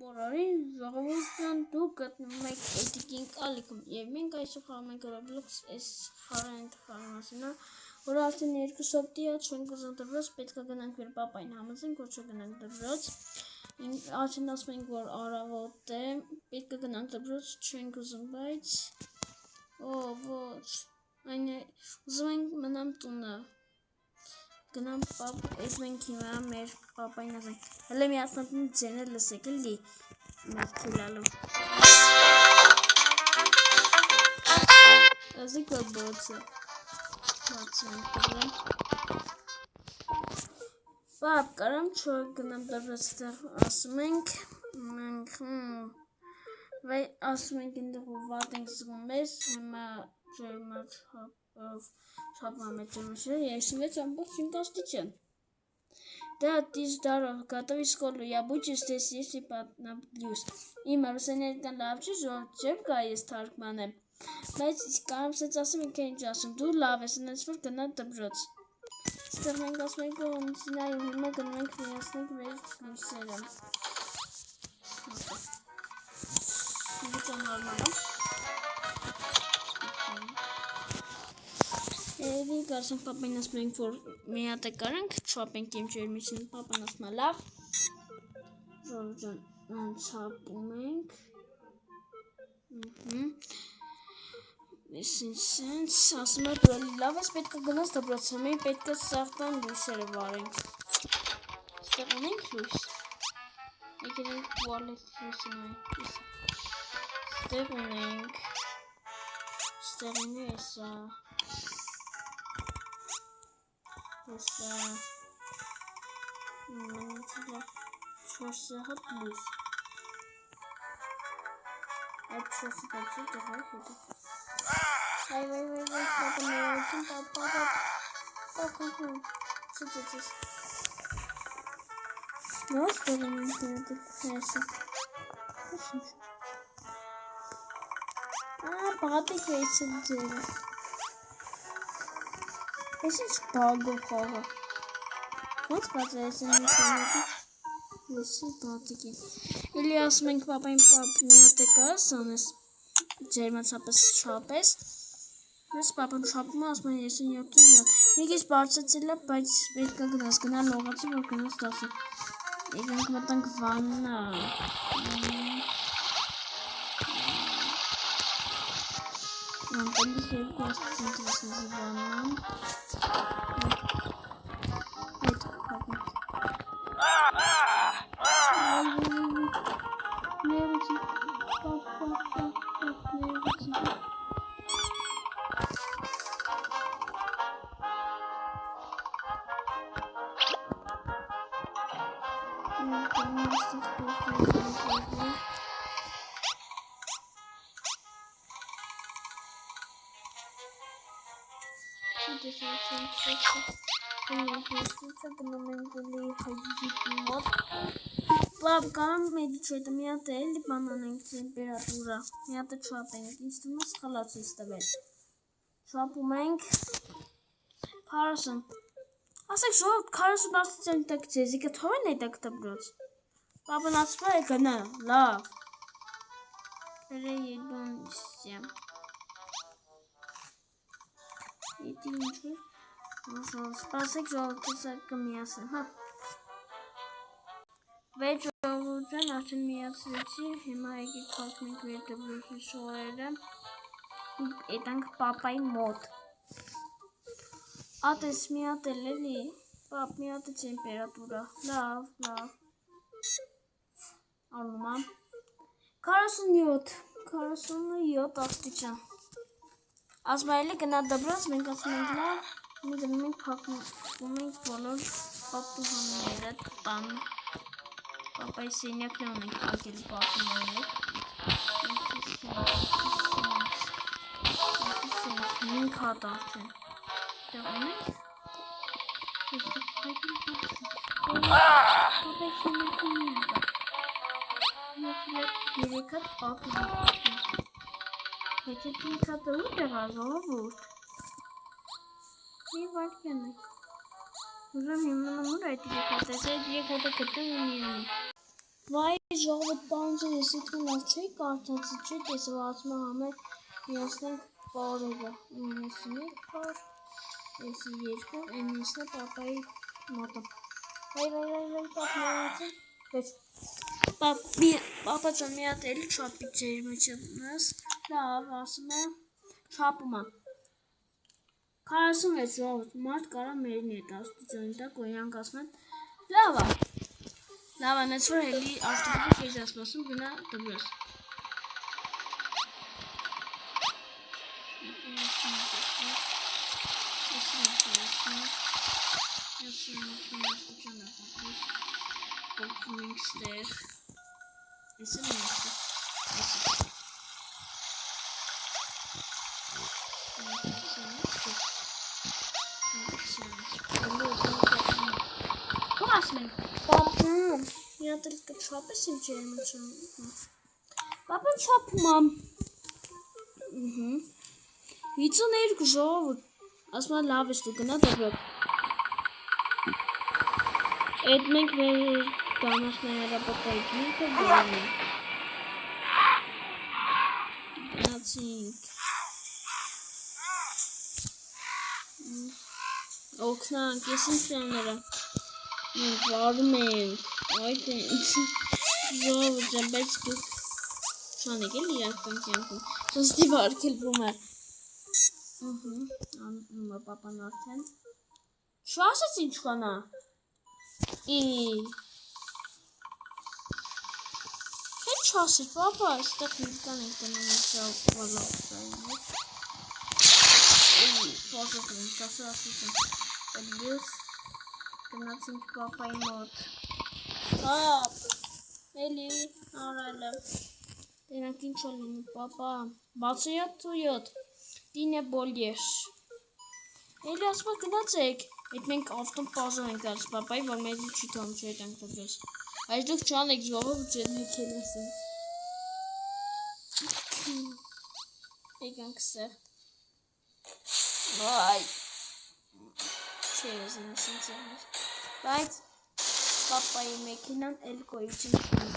Օրարի ժողովուրդյան դուք գտնում եք էդիկին ալիքում և մենք այսօր խաղում ենք Roblox այս խաղային խաղամասինը, որ արդեն 2 շաբթի է չենք ուզում դպրոց, պետք է գնանք մեր պապային համաձայնք, որ չգնանք դպրոց, արդեն ասում ենք, որ առավոտ է, պետք է գնանք դպրոց, չենք ուզում, բայց ոչ, այն է, ուզում ենք մնամ տունը, գնամ այդ մենք հիմա մեր պապային ասենք, հələ միացնատին ձենը լսեք էլի մեր թելալով ասեք որ բոցը բացում ենք դրան պապ կարամ չոր գնամ դպրոց ասում ենք վայ ասում ենք ինտեղ վատ ենք զգում մեզ հիմա Շապում է ջրմշը, 36 ամբողջ 5 աստիճան Да, ты здоров, готовишь в школу, я буду здесь, если понадоблюсь. Իմ ռուսերեն լավ չի, ժողովուրդ ես թարգման եմ, բայց կարամ սենց ասեմ ինքը ինչ ասում, դու լավ ես, նենց որ գնա դպրոց։ Ստեղ մենք ասում ենք, որ նայում հիմա գնում ենք միացնենք մեր լույսերը։ Իվիճան նորմալ է։ Եվի կարսանք պապային ասում ենք, որ մի հատ է կարանք, չապենք իմ ջերմիչին, պապան ասում է լավ, ժողովուրդյան չապում ենք, սենց, ասում է բրոլի լավ ես, պետք է գնաս դպրոց, մենք պետք է սաղտան լույսերը վարենք, ստեղ ունենք լույս, եկել ենք վալետ լույսը նայենք, ստեղ ունենք, ստեղ ունի էսա, Հեսա մնացիլա 4 հատ լույս այդ 4 բացի դեղայ հետը վայ պապա նայություն պապա ծուծծս նոս դեղում ենք նայատել հեսա բաղատիկ վեյցել ձերը Ես ինչ բագով խաղա, ոնց բաց է ես են լեսի բատիկին, էլի ասում ենք պապային պապ մի հատ է կարս անես, ջերմացապես շապես, ես պապան շապում է ասում են ես են 7 յատ, եկես բարձացել է, բայց պետք է գնաս, գնա լողացի, որ գնաս դասի, եկանք մտանք վաննա, Անտելիս երկու աստիճան տվասնազի վաննան, այդ հապնք, ներվեցի, պապ, ներվեցի, Պապ, կարամ մեդի չետը մի հատ է, էլի բանան ենք տեմպերատուրա, մի հատ է չապ ենք, ինձ թվում է սխալաց ես տվել, չապում ենք, 40, ասեք ժողովուրդ 40 աստիճան տակ ձեզ, իկը թողեն է տակ դպրոց, պապն ասում է գնա, լավ, երբուն սյամ, Եդի ինչ-որ, սպասեք ժողովուրդը կմիասն, հա, վեջ ժողովուրդան արդեն միացրեցի, հիմա եկեք խաղթնենք մեր դպրոցի շողերը, ետանք պապայի մոտ, ատես մի հատ էլ էլի, պապ մի հատ է տեմպերատուրա, լավ, արնում եմ, 47 աստիճան, ասում էլի գնա դպրոց, մենք ասում ենք լավ, մի գնում ենք փակում ենք բոլոր պատուհանները, տան, պապայի սենյակն է ունենք ակել պատուհանները, մինք հատ արդեն, տեղ ունենք, պապայի սենյակն երեք հատ պատուհան, Եթե ինք հատը ու տեղա ժողովուրդ, մի վարկյան եք, ուզում հիմնանամուր այդ երեք հատը, այս այդ երեք հատը կտեմ ու միանում, վայ ժողովուրդ բանջը ես իդքան լավ չէի կարդացի չէ տեսը վացմա համեր միասնենք պարերը 91 պար եսի երկում էնիսնը պապայի մոտը վայ պապ միացին վեչ պապա ճան մի հատ էլի չապի ձեր մեջնաս լավ ասում է չապում է 46 ժողովուրդ մարդ կարա մերնի հետ աստուծյանի տակ ոյանք ասում են լավ անեց որ հելի ավտոբուս ես ասպասում գնա դբրոս Պապան, մի հատ էլ կչապես իմ ջերմը չեմ Պապան չապում ամ 52 ժողովուրդ ասում է լավ ես դու գնա դրոք Էդ մենք մեր դանասների հրապատայի գինքը բանում ենք գնացինք օգնանք ես ինձ պյանները մենք վարում ենք այդ ենք ժողովուրդ ջան բայց դուք շանեք էլ իրական կյանքում սստի վարկելվում է անում է պապան արդեն չասեց ինչ կանա Ինչ չասի պապա այստեղ իրական ենք գնում Պաշոքրին, կասը ասություն Լյուս գնացինք պապայի մոտ Պապ, էլի արալը Տենանք ինչ ալինի պապա 67 Տինե բոլյեշ Էլի ասմա գնացեք Էդ մենք ավտոն պազով ենք դարս պապայի, որ մեզի չի թոմ չէ ետ ենք դրես Այս դուք չանեք ժողով ջեն հեքել եսին Եկանք ստեղ Վայ Չէ եզին ասին ծեղներ Բայց պապայի մեքինան էլ կոյություն չունի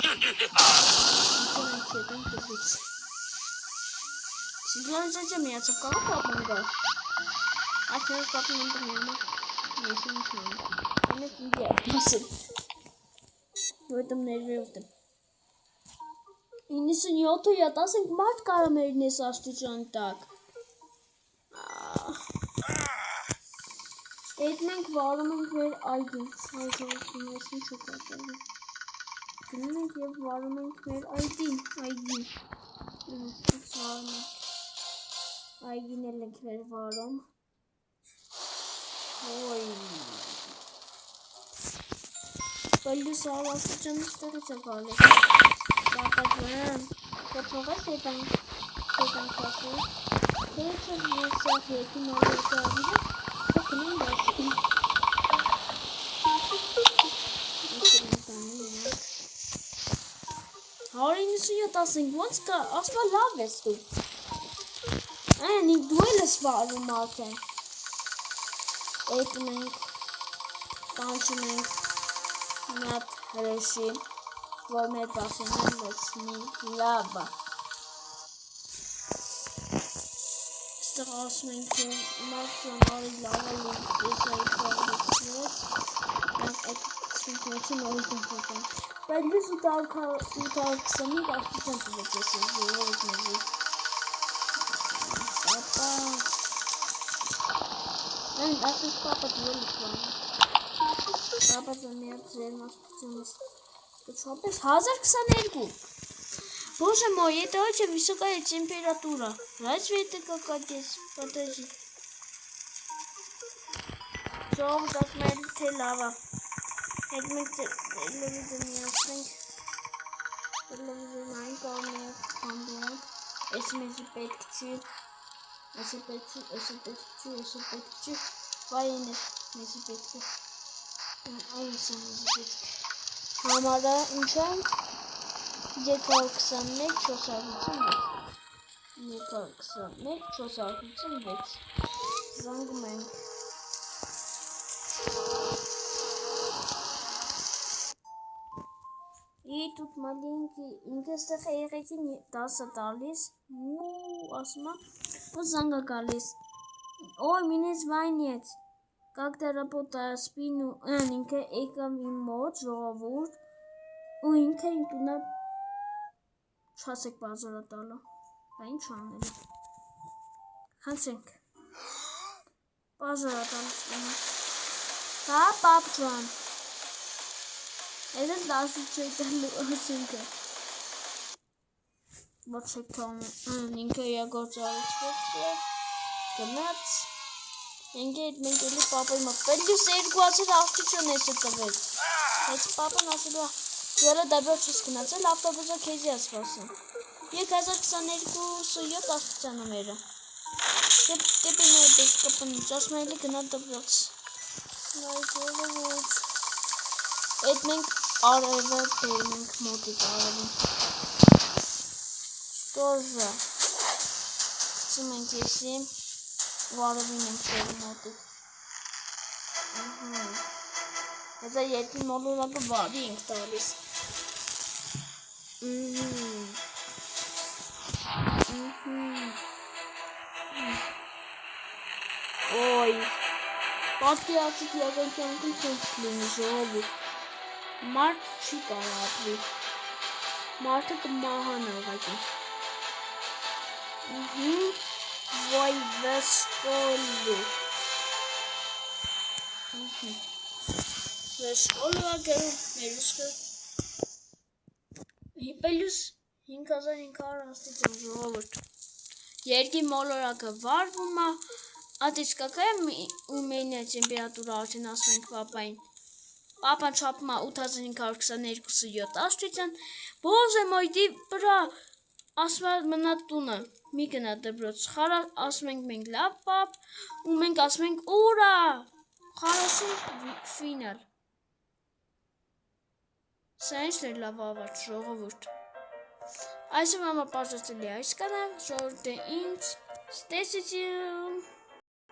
Ինչոն ենք ետ ենք դրես Սիգլանից անջա միացավ կաղա պապան գա Այսներս պապին ընտր միամա Ես ինչ նույն Այնեք ինգի է ասել Որտեմ ներվի ուտեմ 97 յատ ասենք մարդ կարա մերին ես աստուճան տակ Էդ մենք վարում ենք մեր այգին Հայժողություն եսին շուկատել Գնում ենք և վարում ենք մեր այգին Այգին էլ ենք մեր վարում Ոյ Բալիս ավաստուճան ստեղից է գալիս Պապաջան Կոչողես եկանք կասու Քեչը եսավ ետի մալիակը ավիրը Հոքնում դասին 197 ասենք ոնց կա ասպա լավ ես դու Այն ինք դու էլ ես վարում արդեն Էդ մենք կանչում ենք Նատ հրեշի որ մեր պասենան լեցնի լաբա Ստեղ ասում ենք թե մարդյան արի լավը ես այլ կաղեցնեց Մենք այդ սունքնեցին օրիտ ենք ոտեն Բայց լիս 825 աստուծան տվեց ես ժողովուտ մեզի Պապա Այն ասենք պապա դու էլ իպլանում Պապա ձան միատ ձերմ աստուծանս Կչապես 1022 Боже мой, это очень высокая температура. Разве это какая-то подожди? Что так мы лава? Это мы телевизор не оставим. Телевизор не камера, камера. Если мы запечем, если военный мы запечем. Ай, сами запечем. Համարը ինչ է 221 456 զանգում ենք Тут маленький, ինքստեղ երեքին 10 տալիս, ասում է, ու զանգա գալիս, ой, меня звонит, когда работаю спину, ինքը եկավ իմ մոտ, ժողովուրդ, ու ինքը ինքնա չասեք բազորա տալը, բա ինչ անելու, հանցենք, բազորա տալը ստանա, հա, պապ ջան, Eden դասուչեյտելու ասինքը Ոչ չեք թողնում ինքը յագործարից ողջը գնաց ինքը այդ մենք էլի պապայի մոտ պելյուս երկուացել աստիճան ես տվել Այս պապան ասելու ելը դաբրոչս գնացել ավտոբուսը քեզի ասպասում 2022 աստիճանը մերը դեպի մեր պես կպնուց ասում էլի գնա դաբրոց նայգոլը Այդ մենք արևը բերում ենք մոտիկ արևին Շտորժը Գցում ենք եսի ու արևին ենք բերում մոտիկ Հեզա երկի մոլորակը վարի ենք տալիս Ոյ Պատկի ացիք եղան կյանքում սենց լինի ժողովուր Մարդ չի կարա ապրի, մարդը կմահան աղակի Վայ վեսկոլու Վեսկոլու ագերում մերուսկը Հիպելյուս 5500 աստիճան ժողովուրդ Երկի մոլորակը վարվում է Ատից կակայ ու մենյա տեմպերատուրա արդեն ասում ենք պապային Պապան չապում է 8522 աստիճան, բոզե մոյդի վրա ասում է մնա տունը, մի գնա դպրոց, խարա ասում ենք մենք լավ պապ, ու մենք ասում ենք ուրա, խարասի ֆինալ։ Սա ինչ էր լավ ավարտ, ժողովուրդ։ Այսօր համար պարզեցել է այս կանալ, ժողովուրդը ինձ, ստեսություն։